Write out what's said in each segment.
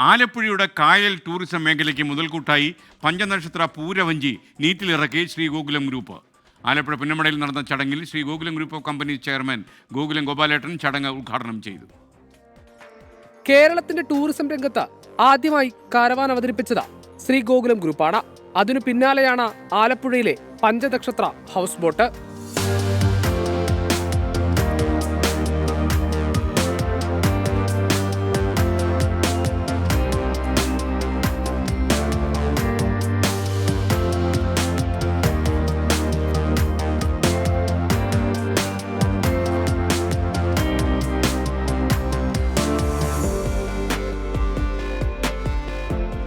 ആലപ്പുഴയുടെ കായൽ ടൂറിസം മേഖലയ്ക്ക് മുതൽക്കൂട്ടായി പഞ്ചനക്ഷത്ര പൂരവഞ്ചി നീറ്റിലിറക്കി ശ്രീ ഗോകുലം ഗ്രൂപ്പ്. ആലപ്പുഴ പുന്നമടയിൽ നടന്ന ചടങ്ങിൽ Sree Gokulam group of companies chairman Gokulam ഗോപാലേട്ടൻ ചടങ്ങ് ഉദ്ഘാടനം ചെയ്തു. കേരളത്തിന്റെ ടൂറിസം രംഗത്ത് ആദ്യമായി കാരവാൻ അവതരിപ്പിച്ചത് ശ്രീ ഗോകുലം ഗ്രൂപ്പാണ്. അതിനു പിന്നാലെയാണ് ആലപ്പുഴയിലെ പഞ്ചനക്ഷത്ര ഹൗസ് ബോട്ട്.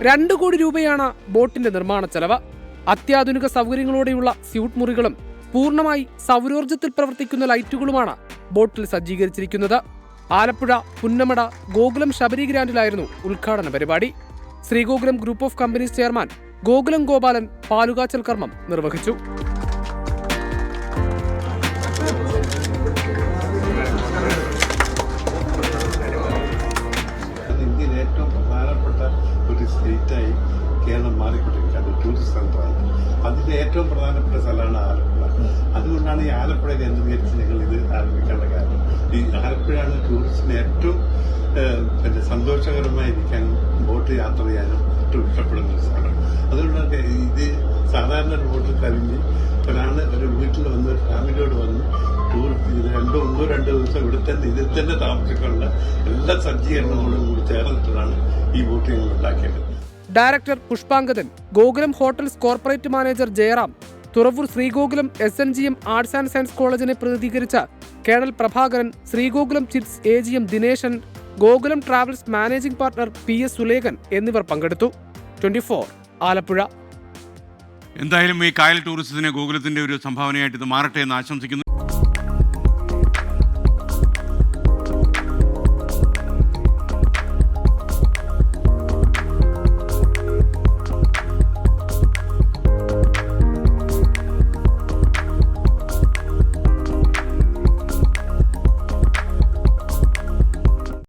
$2 കോടി രൂപയാണ് ബോട്ടിന്റെ നിർമ്മാണ ചെലവ്. അത്യാധുനിക സൗകര്യങ്ങളോടെയുള്ള സ്യൂട്ട് മുറികളും പൂർണ്ണമായി സൗരോർജ്ജത്തിൽ പ്രവർത്തിക്കുന്ന ലൈറ്റുകളുമാണ് ബോട്ടിൽ സജ്ജീകരിച്ചിരിക്കുന്നത്. ആലപ്പുഴ പുന്നമട ഗോകുലം ശബരി ഗ്രാൻഡിലായിരുന്നു ഉദ്ഘാടന പരിപാടി. Sree Gokulam group of companies chairman Gokulam Gopalan പാലുകാച്ചൽ കർമ്മം നിർവഹിച്ചു. ഒരു സ്റ്റേറ്റായി കേരളം മാറിക്കൊണ്ടിരിക്കുകയാണ്, ടൂറിസ്റ്റ് സെന്ററായി. അതിന്റെ ഏറ്റവും പ്രധാനപ്പെട്ട സ്ഥലമാണ് ആലപ്പുഴ. അതുകൊണ്ടാണ് ഈ ആലപ്പുഴ കേന്ദ്രീകരിച്ച് ഞങ്ങൾ ഇത് ആരംഭിക്കേണ്ട കാരണം. ഈ ആലപ്പുഴയാണ് ടൂറിസ്റ്റിന് ഏറ്റവും സന്തോഷകരമായിരിക്കാനും ബോട്ട് യാത്ര ചെയ്യാനും ഏറ്റവും ഇഷ്ടപ്പെടുന്ന ഒരു സ്ഥലം. അതുകൊണ്ടാണ് ഇത് സാധാരണ ഒരു ബോട്ടിൽ കഴിഞ്ഞ് ഒരാൾ ഒരു വീട്ടിൽ വന്ന് ഒരു ഫാമിലിയോട് വന്ന് ടൂറിസ്റ്റ് രണ്ട് ദിവസം ഇതിൽ തന്നെ താമസിക്കാനുള്ള എല്ലാ സജ്ജീകരണങ്ങളോടും കൂടി ചേർന്നിട്ടാണ് ഈ ബോട്ട് ഞങ്ങൾ ഉണ്ടാക്കിയത്. Director Pushpangadan, Gokulam hotels corporate manager Jayaram, Thuravoor Sree Gokulam SNGM arts and science കോളേജിനെ പ്രതിനിധീകരിച്ച colonel Prabhakaran, Sree Gokulam chits AGM Dineshan, Gokulam travels managing partner PS Sulekhan എന്നിവർ പങ്കെടുത്തു. 24 ആലപ്പുഴ. എന്തായാലും ഈ കായൽ ടൂറിസത്തിന് ഗോകുലത്തിന്റെ ഒരു സംഭാവനയായിട്ട് ഇത് മാറട്ടെ എന്ന് ആശംസിക്കുന്നു.